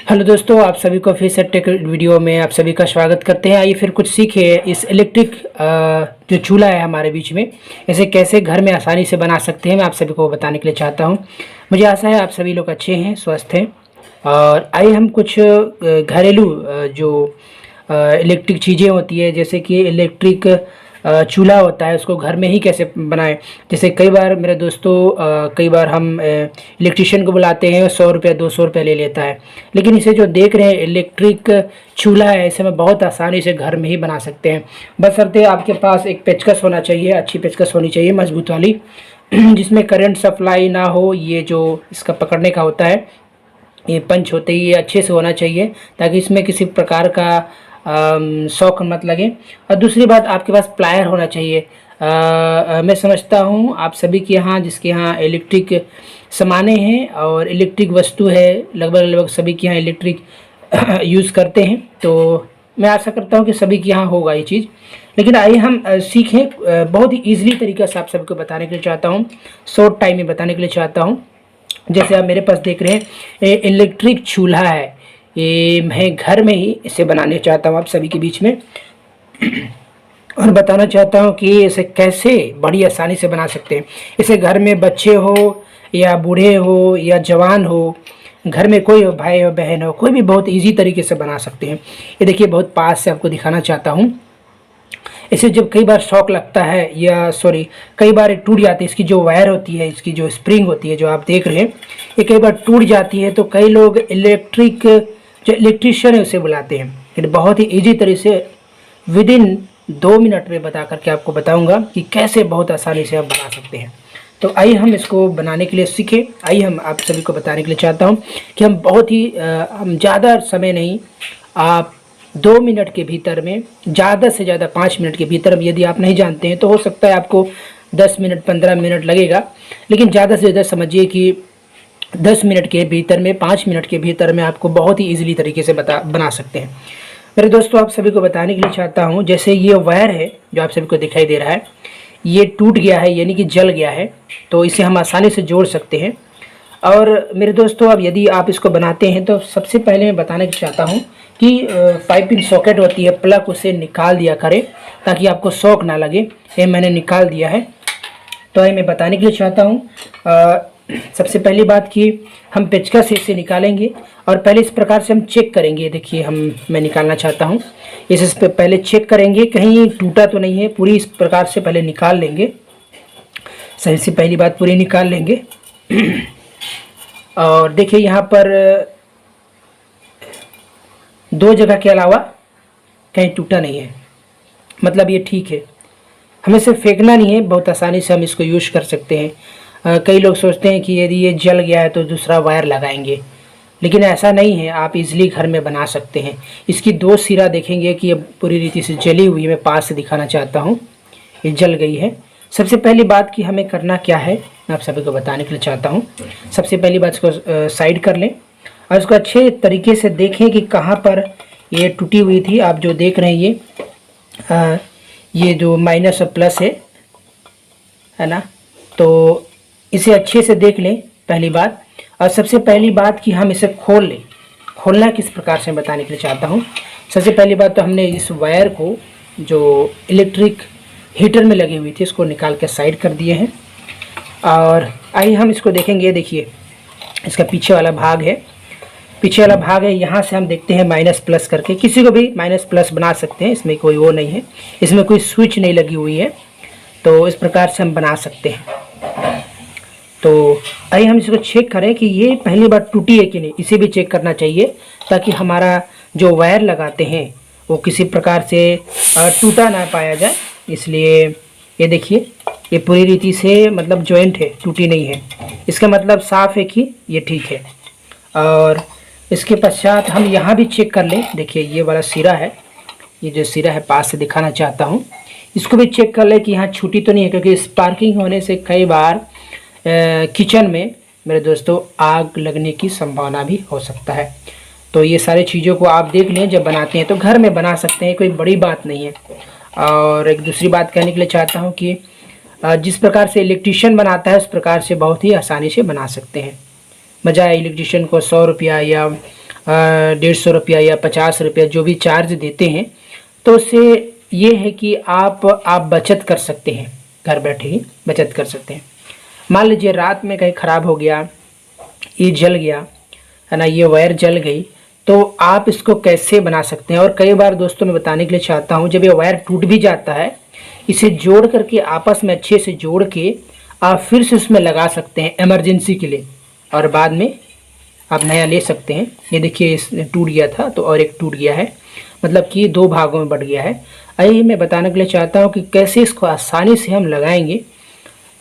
Hello दोस्तों, आप सभी को फिर से टेक वीडियो में आप सभी का स्वागत करते हैं। आइए फिर कुछ सीखे इस इलेक्ट्रिक जो चूल्हा है हमारे बीच में, इसे कैसे घर में आसानी से बना सकते हैं, मैं आप सभी को बताने के लिए चाहता हूं। मुझे आशा है आप सभी लोग अच्छे हैं, स्वस्थ हैं। और आइए हम कुछ घरेलू जो इलेक्ट्रिक चीज़ें होती है, जैसे कि इलेक्ट्रिक चूल्हा होता है, उसको घर में ही कैसे बनाएं। जैसे कई बार मेरे दोस्तों, कई बार हम इलेक्ट्रिशियन को बुलाते हैं, 100 रुपये 200 रुपये ले लेता है। लेकिन इसे जो देख रहे हैं इलेक्ट्रिक चूल्हा है, इसे हम बहुत आसानी से घर में ही बना सकते हैं। बशर्ते आपके पास एक पेचकस होना चाहिए, अच्छी पेचकस होनी चाहिए, मजबूत वाली जिसमें करंट सप्लाई ना हो। ये जो इसका पकड़ने का होता है, ये पंच होते ही ये अच्छे से होना चाहिए, ताकि इसमें किसी प्रकार का शौक मत लगे। और दूसरी बात, आपके पास प्लायर होना चाहिए। मैं समझता हूँ आप सभी के यहाँ, जिसके यहाँ इलेक्ट्रिक सामाने हैं और इलेक्ट्रिक वस्तु है, लगभग लगभग सभी के यहाँ इलेक्ट्रिक यूज़ करते हैं। तो मैं आशा करता हूँ कि सभी के यहाँ होगा ये चीज़। लेकिन आइए हम सीखें। बहुत ही ईजिली तरीक़े से आप सबको बताने के लिए चाहता हूँ, शॉर्ट टाइम में बताने के लिए चाहता हूँ। जैसे आप मेरे पास देख रहे हैं, ये इलेक्ट्रिक चूल्हा है। ये मैं घर में ही इसे बनाने चाहता हूँ आप सभी के बीच में, और बताना चाहता हूँ कि इसे कैसे बड़ी आसानी से बना सकते हैं। इसे घर में बच्चे हो या बूढ़े हो या जवान हो, घर में कोई भाई हो बहन हो, कोई भी बहुत इजी तरीके से बना सकते हैं। ये देखिए, बहुत पास से आपको दिखाना चाहता हूँ। इसे जब कई बार शॉक लगता है, या सॉरी कई बार ये टूट जाती है, इसकी जो वायर होती है, इसकी जो स्प्रिंग होती है जो आप देख रहे हैं, ये कई बार टूट जाती है। तो कई लोग जो इलेक्ट्रीशियन है उसे बुलाते हैं। लेकिन बहुत ही ईजी तरीके से विदिन 2 मिनट में बता करके आपको बताऊंगा कि कैसे बहुत आसानी से आप बना सकते हैं। तो आइए हम इसको बनाने के लिए सीखें। आइए हम आप सभी को बताने के लिए चाहता हूं कि हम बहुत ही हम ज़्यादा समय नहीं, आप 2 मिनट के भीतर में, ज़्यादा से ज़्यादा 5 मिनट के भीतर में, यदि आप नहीं जानते हैं तो हो सकता है आपको 10 मिनट 15 मिनट लगेगा, लेकिन ज़्यादा से ज़्यादा समझिए कि 10 मिनट के भीतर में, 5 मिनट के भीतर में आपको बहुत ही ईजिली तरीके से बना सकते हैं। मेरे दोस्तों, आप सभी को बताने के लिए चाहता हूं, जैसे ये वायर है जो आप सभी को दिखाई दे रहा है, ये टूट गया है, यानी कि जल गया है, तो इसे हम आसानी से जोड़ सकते हैं। और मेरे दोस्तों, अब यदि आप इसको बनाते हैं तो सबसे पहले मैं बताना चाहता हूं कि 5 पिन सॉकेट होती है, प्लग, उसे निकाल दिया करें ताकि आपको शॉक ना लगे। ये मैंने निकाल दिया है। तो ये मैं बताने के लिए चाहता हूँ, सबसे पहली बात कि हम पेचकस से इसे निकालेंगे, और पहले इस प्रकार से हम चेक करेंगे। देखिए, मैं निकालना चाहता हूँ, इसे पहले चेक करेंगे कहीं टूटा तो नहीं है। पूरी इस प्रकार से पहले निकाल लेंगे। सही से पहली बात, पूरी निकाल लेंगे। और देखिए, यहाँ पर 2 जगह के अलावा कहीं टूटा नहीं है, मतलब ये ठीक है। हमें इसे फेंकना नहीं है, बहुत आसानी से हम इसको यूज़ कर सकते हैं। कई लोग सोचते हैं कि यदि ये जल गया है तो दूसरा वायर लगाएंगे, लेकिन ऐसा नहीं है। आप इजीली घर में बना सकते हैं। इसकी 2 सिरा देखेंगे कि ये पूरी रीति से जली हुई है। मैं पास से दिखाना चाहता हूँ, ये जल गई है। सबसे पहली बात कि हमें करना क्या है, मैं आप सभी को बताने के लिए चाहता हूँ। सबसे पहली बात, इसको साइड कर लें और इसको अच्छे तरीके से देखें कि कहाँ पर ये टूटी हुई थी। आप जो देख रहे हैं, ये जो माइनस और प्लस है ना, तो इसे अच्छे से देख लें, पहली बात। और सबसे पहली बात कि हम इसे खोल लें। खोलना किस प्रकार से बताने के लिए चाहता हूँ। सबसे पहली बात तो हमने इस वायर को, जो इलेक्ट्रिक हीटर में लगी हुई थी, इसको निकाल के साइड कर दिए हैं। और आइए हम इसको देखेंगे। देखिए, इसका पीछे वाला भाग है, यहाँ से हम देखते हैं माइनस प्लस करके। किसी को भी माइनस प्लस बना सकते हैं, इसमें कोई वो नहीं है, इसमें कोई स्विच नहीं लगी हुई है, तो इस प्रकार से हम बना सकते हैं। तो आइए हम इसको चेक करें कि ये पहली बार टूटी है कि नहीं। इसे भी चेक करना चाहिए, ताकि हमारा जो वायर लगाते हैं वो किसी प्रकार से टूटा ना पाया जाए। इसलिए ये देखिए, ये पूरी रीति से मतलब जॉइंट है, टूटी नहीं है। इसका मतलब साफ है कि ये ठीक है। और इसके पश्चात हम यहाँ भी चेक कर लें। देखिए, ये वाला सिरा है, ये जो सिरा है, पास से दिखाना चाहता हूँ, इसको भी चेक कर लें कि यहाँ छूटी तो नहीं है, क्योंकि स्पार्किंग होने से कई बार किचन में मेरे दोस्तों आग लगने की संभावना भी हो सकता है। तो ये सारी चीज़ों को आप देख लें, जब बनाते हैं तो घर में बना सकते हैं, कोई बड़ी बात नहीं है। और एक दूसरी बात कहने के लिए चाहता हूँ कि जिस प्रकार से इलेक्ट्रीशियन बनाता है, उस प्रकार से बहुत ही आसानी से बना सकते हैं। बजाय इलेक्ट्रीशियन को 100 रुपया या 150 रुपया या 50 रुपया जो भी चार्ज देते हैं, तो उससे ये है कि आप बचत कर सकते हैं, घर बैठे ही बचत कर सकते हैं। मान लीजिए रात में कहीं ख़राब हो गया, ये जल गया है ना, ये वायर जल गई, तो आप इसको कैसे बना सकते हैं। और कई बार दोस्तों मैं बताने के लिए चाहता हूँ, जब ये वायर टूट भी जाता है, इसे जोड़ करके आपस में अच्छे से जोड़ के आप फिर से उसमें लगा सकते हैं इमरजेंसी के लिए, और बाद में आप नया ले सकते हैं। ये देखिए इस टूट गया था तो और एक टूट गया है, मतलब कि 2 भागों में बट गया है। आइए मैं बताने के लिए चाहता हूँ कि कैसे इसको आसानी से हम लगाएंगे,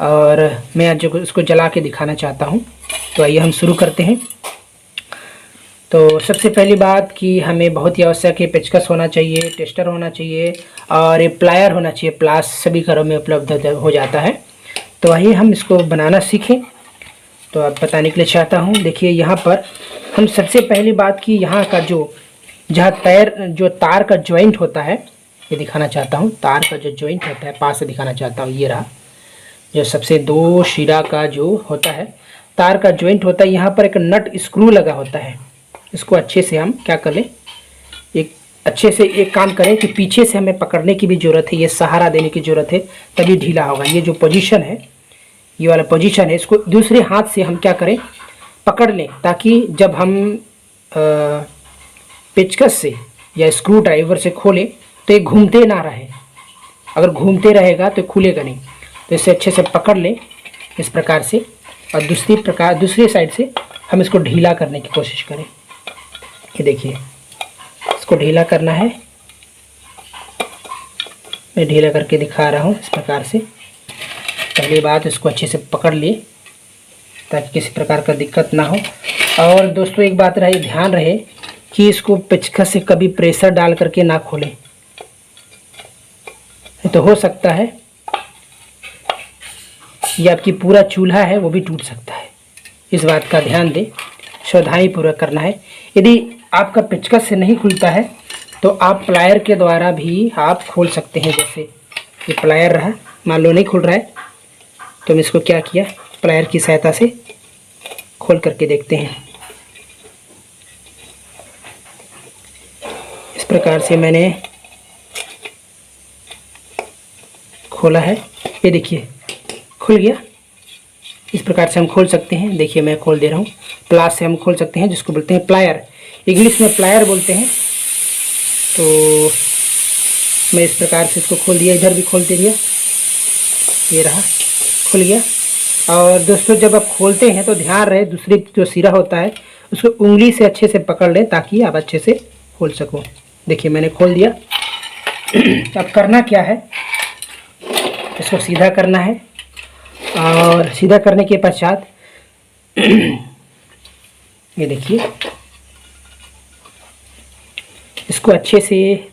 और मैं आज इसको जला के दिखाना चाहता हूँ। तो आइए हम शुरू करते हैं। तो सबसे पहली बात कि हमें बहुत ही आवश्यक है, पेचकस होना चाहिए, टेस्टर होना चाहिए, और ये प्लायर होना चाहिए। प्लास सभी घरों में उपलब्ध हो जाता है। तो आइए हम इसको बनाना सीखें। तो अब बताने के लिए चाहता हूँ, देखिए यहाँ पर हम सबसे पहली बात कि यहाँ का जो तार का जॉइंट होता है, ये दिखाना चाहता हूँ। तार का जो जॉइंट होता है, पास से दिखाना चाहता हूँ, ये रहा जो सबसे 2 शिरा का जो होता है, तार का जॉइंट होता है। यहाँ पर एक नट स्क्रू लगा होता है। इसको अच्छे से हम क्या कर लें, एक अच्छे से एक काम करें कि पीछे से हमें पकड़ने की भी ज़रूरत है, ये सहारा देने की ज़रूरत है, तभी ढीला होगा। ये जो पोजीशन है, ये वाला पोजीशन है, इसको दूसरे हाथ से हम क्या करें, पकड़ लें, ताकि जब हम पेचकस से या स्क्रू ड्राइवर से खोलें तो ये घूमते ना रहे। अगर घूमते रहेगा तो खुलेगा नहीं। तो इसे अच्छे से पकड़ लें इस प्रकार से, और दूसरी साइड से हम इसको ढीला करने की कोशिश करें। ये देखिए इसको ढीला करना है, मैं ढीला करके दिखा रहा हूँ इस प्रकार से। पहली बात, इसको अच्छे से पकड़ लिए ताकि किसी प्रकार का दिक्कत ना हो। और दोस्तों एक बात रहे, ध्यान रहे कि इसको पेचकस से कभी प्रेशर डाल करके ना खोलें, तो हो सकता है ये आपकी पूरा चूल्हा है वो भी टूट सकता है। इस बात का ध्यान दें, सावधानी पूर्वक करना है। यदि आपका पेचकस से नहीं खुलता है तो आप प्लायर के द्वारा भी आप खोल सकते हैं। जैसे ये प्लायर रहा, मान लो नहीं खुल रहा है, तो हम इसको क्या किया, प्लायर की सहायता से खोल करके देखते हैं। इस प्रकार से मैंने खोला है, ये देखिए खुल गया। इस प्रकार से हम खोल सकते हैं। देखिए मैं खोल दे रहा हूँ, प्लास से हम खोल सकते हैं, जिसको बोलते हैं प्लायर, इंग्लिश में प्लायर बोलते हैं। तो मैं इस प्रकार से इसको खोल दिया, इधर भी खोल दे दिया, ये रहा खुल गया। और दोस्तों जब आप खोलते हैं तो ध्यान रहे, दूसरी जो सिरा होता है उसको उंगली से अच्छे से पकड़ लें ताकि आप अच्छे से खोल सको। देखिए मैंने खोल दिया। अब करना क्या है, इसको सीधा करना है, और सीधा करने के पश्चात ये देखिए इसको अच्छे से,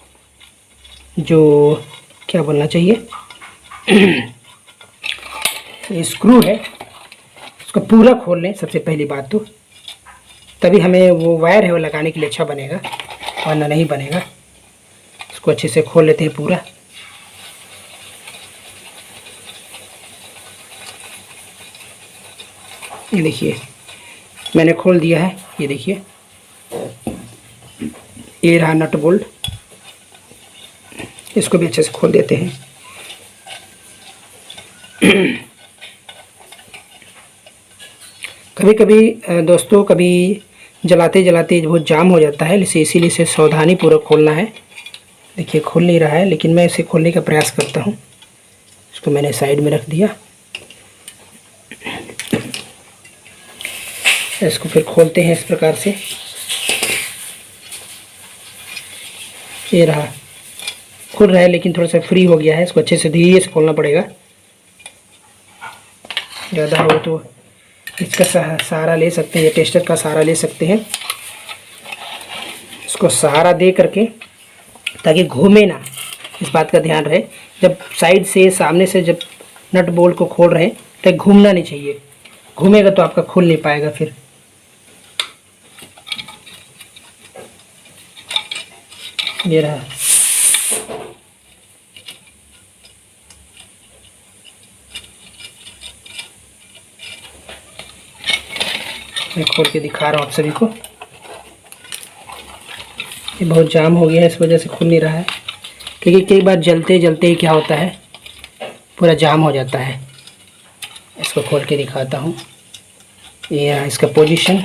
जो क्या बोलना चाहिए, ये स्क्रू है, इसको पूरा खोल लें सबसे पहली बात तो, तभी हमें वो वायर है वो लगाने के लिए अच्छा बनेगा, वरना नहीं बनेगा। इसको अच्छे से खोल लेते हैं पूरा। ये देखिए मैंने खोल दिया है, ये देखिए ये रहा नट बोल्ट। इसको भी अच्छे से खोल देते हैं। कभी कभी दोस्तों, कभी जलाते जलाते बहुत जाम हो जाता है, इसीलिए इसे सावधानी पूर्वक खोलना है। देखिए खुल नहीं रहा है, लेकिन मैं इसे खोलने का प्रयास करता हूँ। इसको मैंने साइड में रख दिया। इसको फिर खोलते हैं इस प्रकार से। ये रहा, खुल रहा है लेकिन थोड़ा सा फ्री हो गया है। इसको अच्छे से धीरे से खोलना पड़ेगा, ज़्यादा हो तो इसका सहारा ले सकते हैं, टेस्टर का सहारा ले सकते हैं। इसको सहारा दे करके ताकि घूमे ना, इस बात का ध्यान रहे। जब साइड से, सामने से जब नट बोल्ट को खोल रहे हैं तो घूमना नहीं चाहिए, घूमेगा तो आपका खुल नहीं पाएगा। फिर ये रहा, मैं खोल के दिखा रहा हूँ आप सभी को। ये बहुत जाम हो गया है, इस वजह से खुल नहीं रहा है, क्योंकि कई बार जलते जलते ही क्या होता है पूरा जाम हो जाता है। इसको खोल के दिखाता हूँ। ये है इसका पोजीशन।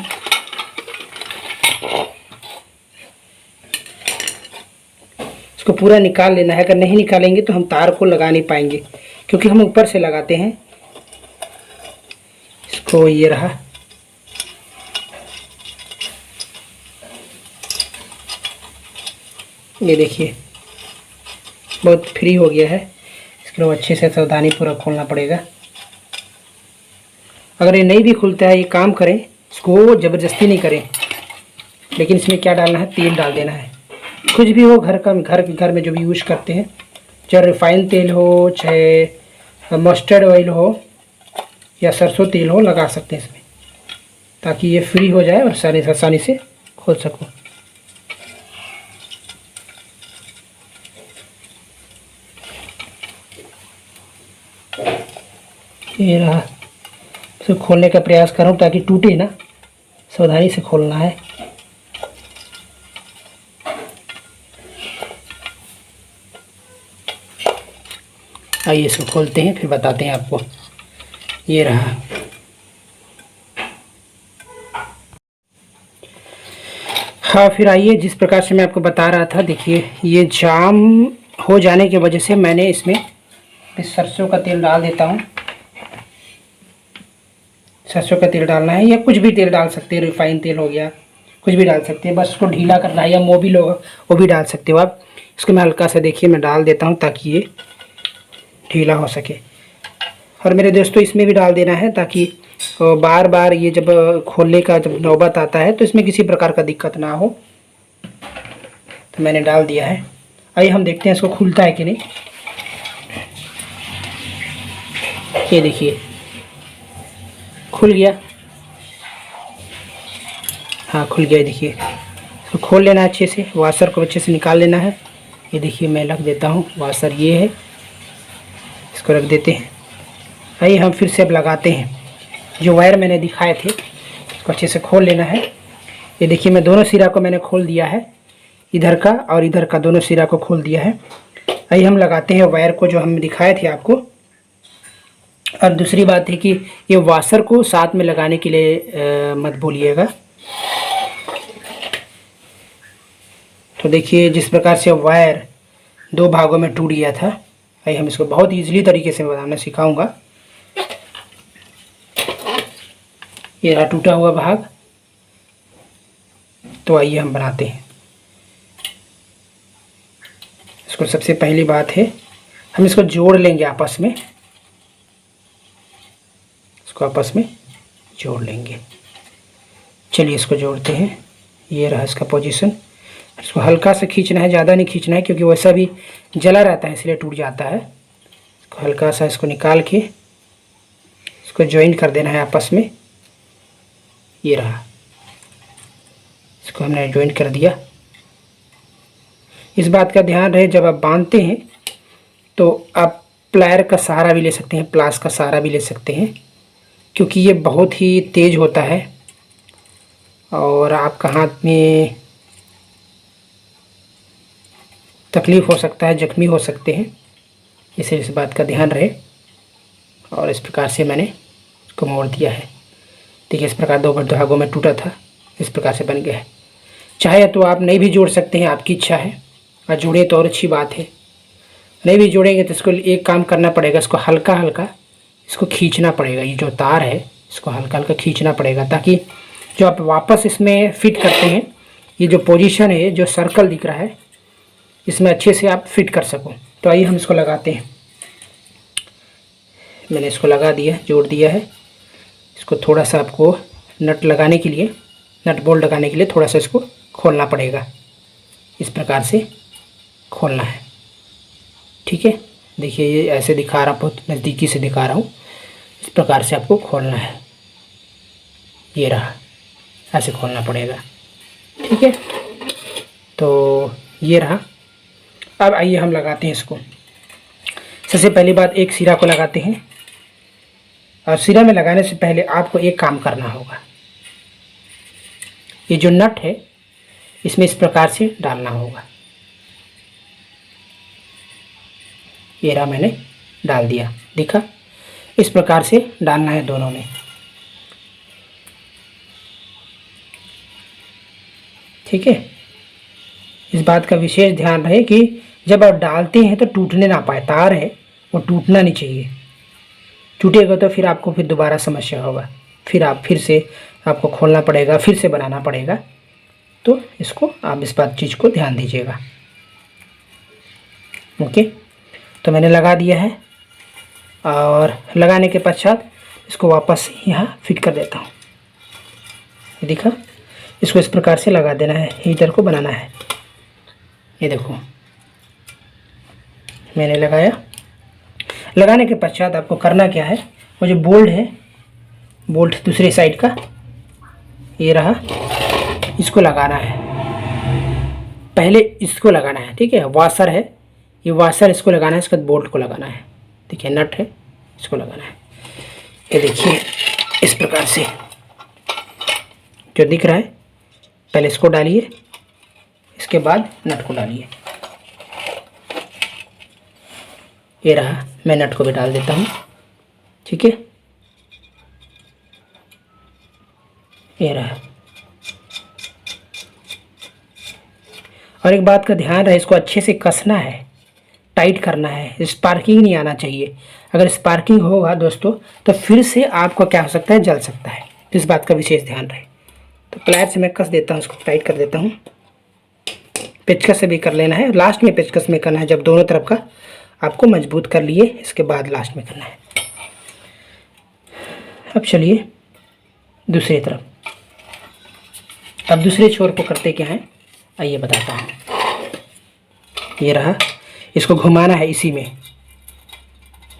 इसको पूरा निकाल लेना है, अगर नहीं निकालेंगे तो हम तार को लगा नहीं पाएंगे, क्योंकि हम ऊपर से लगाते हैं इसको। ये रहा, ये देखिए बहुत फ्री हो गया है। इसके लिए अच्छे से सावधानी पूरा खोलना पड़ेगा। अगर ये नहीं भी खुलता है, ये काम करें, इसको ज़बरदस्ती नहीं करें, लेकिन इसमें क्या डालना है, तेल डाल देना है। कुछ भी हो, घर में जो भी यूज़ करते हैं, चाहे रिफाइंड तेल हो, चाहे मस्टर्ड ऑयल हो या सरसों तेल हो, लगा सकते हैं इसमें, ताकि ये फ्री हो जाए और आसानी से खोल सको। ये रहा, इसको खोलने का प्रयास कर रहा हूँ ताकि टूटे ना, सावधानी से खोलना है। आइए इसको खोलते हैं, फिर बताते हैं आपको। ये रहा, हाँ फिर आइए, जिस प्रकार से मैं आपको बता रहा था, देखिए ये जाम हो जाने की वजह से मैंने इसमें सरसों का तेल डाल देता हूँ। सरसों का तेल डालना है, या कुछ भी तेल डाल सकते हैं, रिफाइंड तेल हो गया, कुछ भी डाल सकते हैं, बस उसको ढीला करना है, या मोबिल होगा वो भी डाल सकते हो आप। इसको मैं हल्का सा, देखिए मैं डाल देता हूँ ताकि ये ढीला हो सके। और मेरे दोस्तों इसमें भी डाल देना है, ताकि बार बार ये जब खोलने का जब नौबत आता है तो इसमें किसी प्रकार का दिक्कत ना हो। तो मैंने डाल दिया है। आइए हम देखते हैं इसको खुलता है कि नहीं। ये देखिए खुल गया, हाँ खुल गया। देखिए इसको खोल लेना है अच्छे से, वाशर को अच्छे से निकाल लेना है। ये देखिए मैं रख देता हूँ वाशर, ये है, इसको रख देते हैं। आइए हम फिर से अब लगाते हैं। जो वायर मैंने दिखाए थे इसको अच्छे से खोल लेना है। ये देखिए मैं दोनों सिरा को मैंने खोल दिया है, इधर का और इधर का दोनों सिरा को खोल दिया है। आइए हम लगाते हैं वायर को जो हम दिखाए थे आपको। और दूसरी बात है कि ये वाशर को साथ में लगाने के लिए मत भूलिएगा। तो देखिए जिस प्रकार से वायर दो भागों में टूट गया था, आइए हम इसको बहुत ईजिली तरीके से बनाना सिखाऊंगा। ये रहा टूटा हुआ भाग। तो आइए हम बनाते हैं इसको। सबसे पहली बात है हम इसको जोड़ लेंगे आपस में, इसको आपस में जोड़ लेंगे। चलिए इसको जोड़ते हैं। ये रहा इसका पोजीशन। इसको हल्का से खींचना है, ज़्यादा नहीं खींचना है, क्योंकि वैसा भी जला रहता है इसलिए टूट जाता है। इसको हल्का सा इसको निकाल के इसको ज्वाइन कर देना है आपस में। ये रहा, इसको हमने ज्वाइन कर दिया। इस बात का ध्यान रहे जब आप बांधते हैं तो आप प्लायर का सहारा भी ले सकते हैं, प्लास का सहारा भी ले सकते हैं, क्योंकि ये बहुत ही तेज़ होता है और आपका हाथ में तकलीफ़ हो सकता है, जख्मी हो सकते हैं, इसलिए इस बात का ध्यान रहे। और इस प्रकार से मैंने इसको मोड़ दिया है। देखिए इस प्रकार दो धागों में टूटा था, इस प्रकार से बन गया है। चाहे तो आप नहीं भी जोड़ सकते हैं, आपकी इच्छा है, और जोड़े तो और अच्छी बात है। नहीं भी जोड़ेंगे तो इसको एक काम करना पड़ेगा, इसको हल्का हल्का इसको खींचना पड़ेगा। ये जो तार है इसको हल्का हल्का खींचना पड़ेगा, ताकि जो आप वापस इसमें फिट करते हैं, ये जो पोजीशन है, जो सर्कल दिख रहा है, इसमें अच्छे से आप फिट कर सको। तो आइए हम इसको लगाते हैं। मैंने इसको लगा दिया, जोड़ दिया है। इसको थोड़ा सा आपको नट लगाने के लिए, नट बोल्ट लगाने के लिए थोड़ा सा इसको खोलना पड़ेगा। इस प्रकार से खोलना है, ठीक है। देखिए ये ऐसे दिखा रहा हूँ, बहुत नज़दीकी से दिखा रहा हूँ। इस प्रकार से आपको खोलना है। ये रहा, ऐसे खोलना पड़ेगा, ठीक है। तो ये रहा। अब आइए हम लगाते हैं इसको। सबसे पहली बात, एक सिरा को लगाते हैं। और सिरा में लगाने से पहले आपको एक काम करना होगा। ये जो नट है इसमें इस प्रकार से डालना होगा। ये रहा, मैंने डाल दिया, दिखा? इस प्रकार से डालना है दोनों में, ठीक है। इस बात का विशेष ध्यान रहे कि जब आप डालते हैं तो टूटने ना पाए, तार है वो टूटना नहीं चाहिए। टूटेगा तो फिर आपको फिर दोबारा समस्या होगा, फिर से आपको खोलना पड़ेगा, फिर से बनाना पड़ेगा। तो इसको आप इस बात चीज़ को ध्यान दीजिएगा। ओके, तो मैंने लगा दिया है और लगाने के पश्चात इसको वापस यहाँ फिट कर देता हूँ। दिखा? इसको इस प्रकार से लगा देना है, हीटर को बनाना है। ये देखो मैंने लगाया। लगाने के पश्चात आपको करना क्या है, वो जो बोल्ट है, बोल्ट दूसरे साइड का ये रहा, इसको लगाना है। पहले इसको लगाना है, ठीक है। वाशर है, ये वाशर इसको लगाना है, इसके बाद बोल्ट को लगाना है। देखिए नट है, इसको लगाना है। ये देखिए इस प्रकार से जो दिख रहा है, पहले इसको डालिए, इसके बाद नट को डालिए। ये रहा, मैं नट को भी डाल देता हूँ, ठीक है। ये रहा। और एक बात का ध्यान रहे, इसको अच्छे से कसना है, टाइट करना है, स्पार्किंग नहीं आना चाहिए। अगर स्पार्किंग होगा दोस्तों तो फिर से आपको क्या हो सकता है, जल सकता है। इस बात का विशेष ध्यान रहे। तो प्लायर से मैं कस देता हूँ, इसको टाइट कर देता हूँ। पेचकस से भी कर लेना है, लास्ट में पेचकस में करना है, जब दोनों तरफ का आपको मजबूत कर लिए, इसके बाद लास्ट में करना है। अब चलिए दूसरी तरफ। अब दूसरे छोर को करते क्या है, आइए बताता हूँ। ये रहा, इसको घुमाना है इसी में।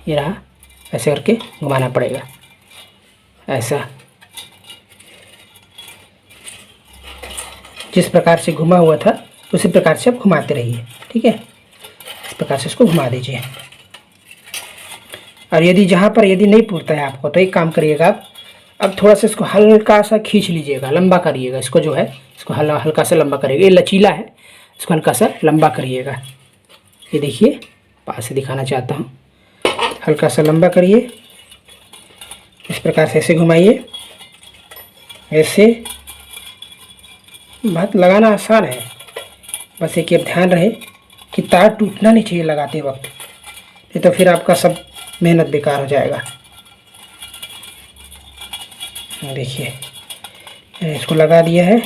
ये रहा, ऐसे करके घुमाना पड़ेगा, ऐसा। जिस प्रकार से घुमा हुआ था उसी प्रकार से आप घुमाते रहिए, ठीक है। इस प्रकार से इसको घुमा दीजिए। और यदि जहाँ पर यदि नहीं पूरता है आपको, तो एक काम करिएगा आप, अब थोड़ा सा इसको हल्का सा खींच लीजिएगा, लंबा करिएगा इसको, जो है इसको हल्का सा लंबा करिएगा। ये लचीला है, इसको हल्का सा लंबा करिएगा। ये देखिए, पास से दिखाना चाहता हूँ, हल्का सा लंबा करिए। इस प्रकार से ऐसे घुमाइए, ऐसे। बात लगाना आसान है, बस एक ध्यान रहे कि तार टूटना नहीं चाहिए लगाते वक्त, नहीं तो फिर आपका सब मेहनत बेकार हो जाएगा। देखिए इसको लगा दिया है।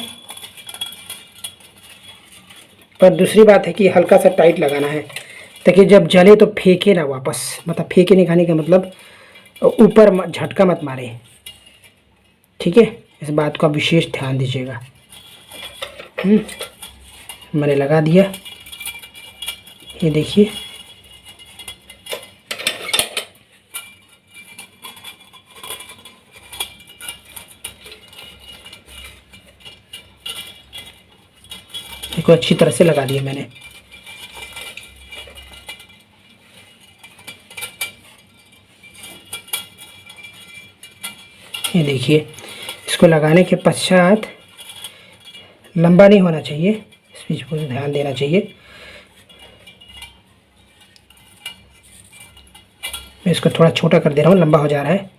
पर दूसरी बात है कि हल्का सा टाइट लगाना है, ताकि जब जले तो फेंके ना वापस, मतलब फेंके नहीं, खाने का मतलब ऊपर झटका मत मारे, ठीक है। इस बात का विशेष ध्यान दीजिएगा। मैंने लगा दिया, ये देखिए। देखो अच्छी तरह से लगा दिया मैंने। ये देखिए, इसको लगाने के पश्चात लंबा नहीं होना चाहिए, इस चीज़ को ध्यान देना चाहिए। मैं इसको थोड़ा छोटा कर दे रहा हूँ, लंबा हो जा रहा है।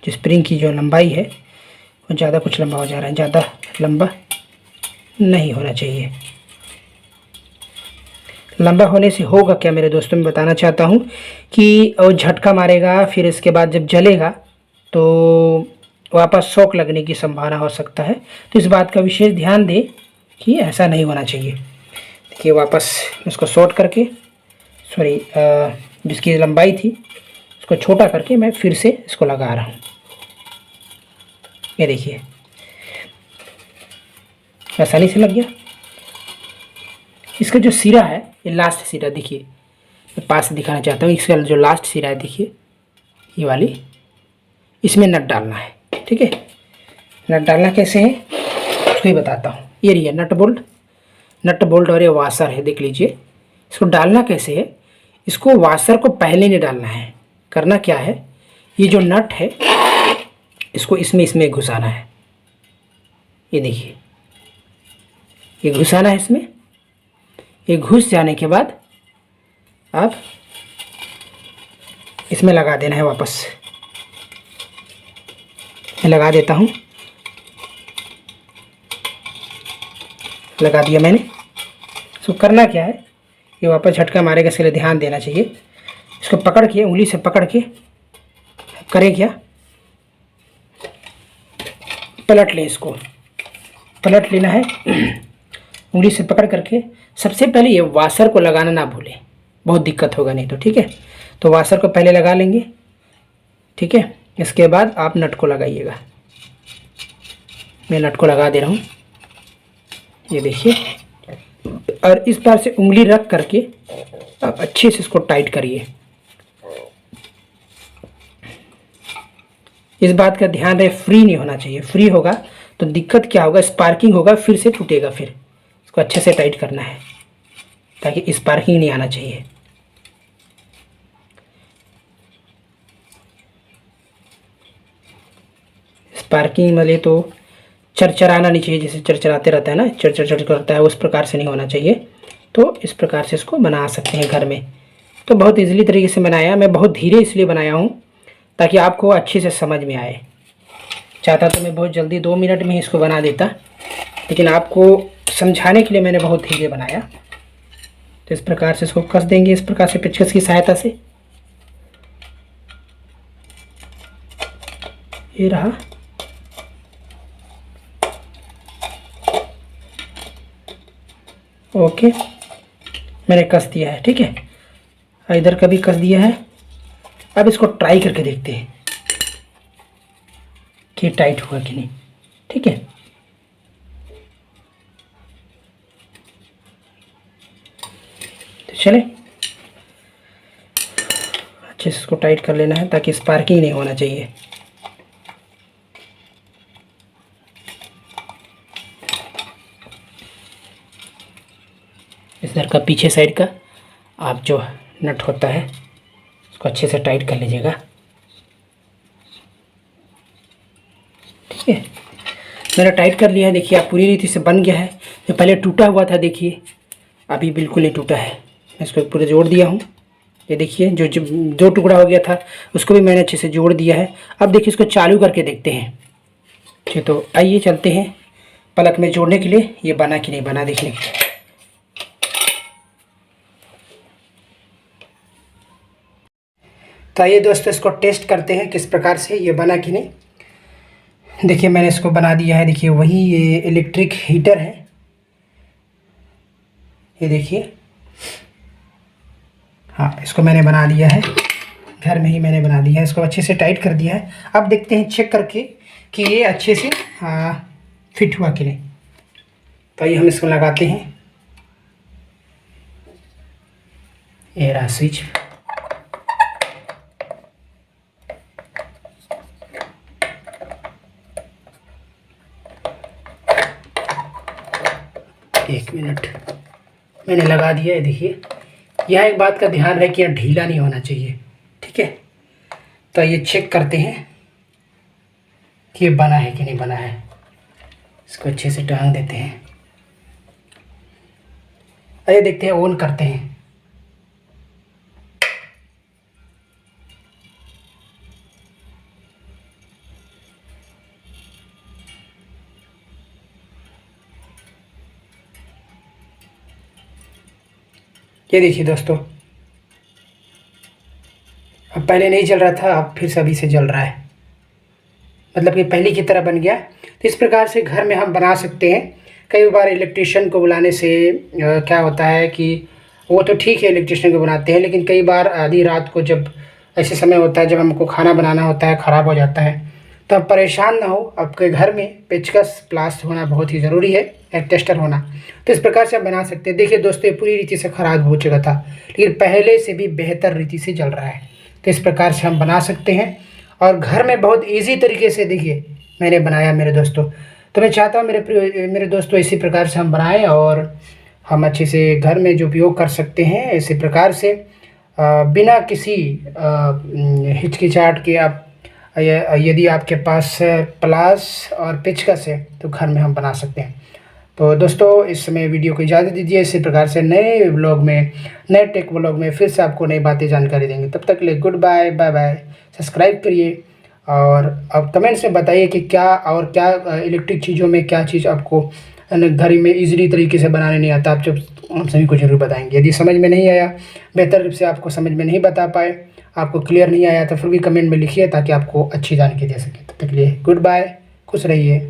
जो स्प्रिंग की जो लंबाई है वो ज़्यादा कुछ लंबा हो जा रहा है, ज़्यादा लंबा नहीं होना चाहिए। लंबा होने से होगा क्या मेरे दोस्तों, मैं बताना चाहता हूँ कि वो झटका मारेगा, फिर इसके बाद जब जलेगा तो वापस शॉक लगने की संभावना हो सकता है। तो इस बात का विशेष ध्यान दें कि ऐसा नहीं होना चाहिए। देखिए वापस इसको शॉर्ट करके, सॉरी जिसकी लंबाई थी उसको छोटा करके मैं फिर से इसको लगा रहा हूँ। ये देखिए आसानी से लग गया। इसका जो सिरा है, ये लास्ट सिरा देखिए, मैं पास से दिखाना चाहता हूँ। इसका जो लास्ट सिरा है देखिए, ये वाली, इसमें नट डालना है, ठीक है। नट डालना कैसे है उसको ही बताता हूँ। ये रही है नट बोल्ट और ये वाशर है, देख लीजिए। इसको डालना कैसे है, इसको वाशर को पहले नहीं डालना है। करना क्या है, ये जो नट है इसको इसमें घुसाना है। ये देखिए ये घुसाना है इसमें। ये घुस जाने के बाद अब इसमें लगा देना है वापस। मैं लगा देता हूँ, लगा दिया मैंने। इसको करना क्या है, ये वापस झटका मारेगा, इसके लिए ध्यान देना चाहिए। इसको पकड़ के, उंगली से पकड़ के करें क्या, पलट लें। इसको पलट लेना है उंगली से पकड़ करके। सबसे पहले ये वाशर को लगाना ना भूलें, बहुत दिक्कत होगा नहीं तो, ठीक है। तो वाशर को पहले लगा लेंगे, ठीक है। इसके बाद आप नट को लगाइएगा। मैं नट को लगा दे रहा हूँ, ये देखिए। और इस बार से उंगली रख करके आप अच्छे से इसको टाइट करिए। इस बात का ध्यान रहे, फ्री नहीं होना चाहिए। फ्री होगा तो दिक्कत क्या होगा, स्पार्किंग होगा, फिर से टूटेगा। फिर इसको अच्छे से टाइट करना है ताकि स्पार्किंग नहीं आना चाहिए। स्पार्किंग वाले तो चरचराना नहीं चाहिए, जैसे चरचराते रहता है ना, चरचर करता है, उस प्रकार से नहीं होना चाहिए। तो इस प्रकार से इसको बना सकते हैं घर में। तो बहुत इजीली तरीके से बनाया, मैं बहुत धीरे इसलिए बनाया हूँ ताकि आपको अच्छे से समझ में आए। चाहता तो मैं बहुत जल्दी 2 मिनट में ही इसको बना देता, लेकिन आपको समझाने के लिए मैंने बहुत धीरे बनाया। तो इस प्रकार से इसको कस देंगे, इस प्रकार से पेचकस की सहायता से। ये रहा। ओके, मैंने कस दिया है, ठीक है। इधर का भी कस दिया है। अब इसको ट्राई करके देखते हैं कि टाइट हुआ कि नहीं, ठीक है। तो चले, अच्छे से इसको टाइट कर लेना है ताकि स्पार्किंग नहीं होना चाहिए। इधर का पीछे साइड का आप जो नट होता है उसको अच्छे से टाइट कर लीजिएगा, ठीक है। मैंने टाइट कर लिया है, देखिए आप पूरी रीति से बन गया है। जो पहले टूटा हुआ था देखिए अभी बिल्कुल नहीं टूटा है। मैं इसको पूरे जोड़ दिया हूँ, ये देखिए। जो टुकड़ा हो गया था उसको भी मैंने अच्छे से जोड़ दिया है। अब देखिए इसको चालू करके देखते हैं। ठीक, तो आइए चलते हैं पलक में जोड़ने के लिए, ये बना कि नहीं बना देखने के लिए। तो आइए दोस्तों इसको टेस्ट करते हैं किस प्रकार से ये बना कि नहीं। देखिए मैंने इसको बना दिया है। देखिए वही ये इलेक्ट्रिक हीटर है, ये देखिए। हाँ, इसको मैंने बना दिया है, घर में ही मैंने बना दिया है। इसको अच्छे से टाइट कर दिया है। अब देखते हैं चेक करके कि ये अच्छे से फिट हुआ कि नहीं। तो आइए हम इसको लगाते हैं। ये रहा स्विच। एक मिनट, मैंने लगा दिया है। देखिए यह एक बात का ध्यान रहे कि यह ढीला नहीं होना चाहिए, ठीक है। तो ये चेक करते हैं कि ये बना है कि नहीं बना है। इसको अच्छे से टांग देते हैं। आइए देखते हैं, ऑन करते हैं। ये देखिए दोस्तों, अब पहले नहीं जल रहा था, अब फिर से अभी से जल रहा है, मतलब कि पहले की तरह बन गया। तो इस प्रकार से घर में हम बना सकते हैं। कई बार इलेक्ट्रिशियन को बुलाने से क्या होता है कि वो तो ठीक है इलेक्ट्रिशियन को बनाते हैं, लेकिन कई बार आधी रात को जब ऐसे समय होता है जब हमको खाना बनाना होता है, ख़राब हो जाता है, तो आप परेशान ना हो। आपके घर में पेचकस प्लास होना बहुत ही ज़रूरी है, एक टेस्टर होना। तो इस प्रकार से आप बना सकते हैं। देखिए दोस्तों, ये पूरी रीति से ख़राब हो चुका था, लेकिन पहले से भी बेहतर रीति से जल रहा है। तो इस प्रकार से हम बना सकते हैं और घर में बहुत ईजी तरीके से देखिए मैंने बनाया मेरे दोस्तों। तो मैं चाहता हूँ मेरे दोस्तों इसी प्रकार से हम बनाएं और हम अच्छे से घर में जो उपयोग कर सकते हैं इसी प्रकार से बिना किसी हिचकिचाहट के। आप यदि आपके पास प्लास और पेचकस है तो घर में हम बना सकते हैं। तो दोस्तों इस समय वीडियो को इजाज़त दीजिए। इसी प्रकार से नए व्लॉग में, नए टेक व्लॉग में फिर से आपको नई बातें जानकारी देंगे। तब तक के लिए goodbye, bye bye. Subscribe करिए और अब कमेंट्स में बताइए कि क्या इलेक्ट्रिक चीज़ों में क्या चीज़ आपको घर में ईज़िली तरीके से बनाने नहीं आता। आप जब हम सभी को ज़रूर बताएंगे। यदि समझ में नहीं आया, बेहतर रूप से आपको समझ में नहीं बता पाए, आपको क्लियर नहीं आया, तो फिर भी कमेंट में लिखिए ताकि आपको अच्छी जानकारी दे सके। तब तक के लिए गुड बाय, खुश रहिए।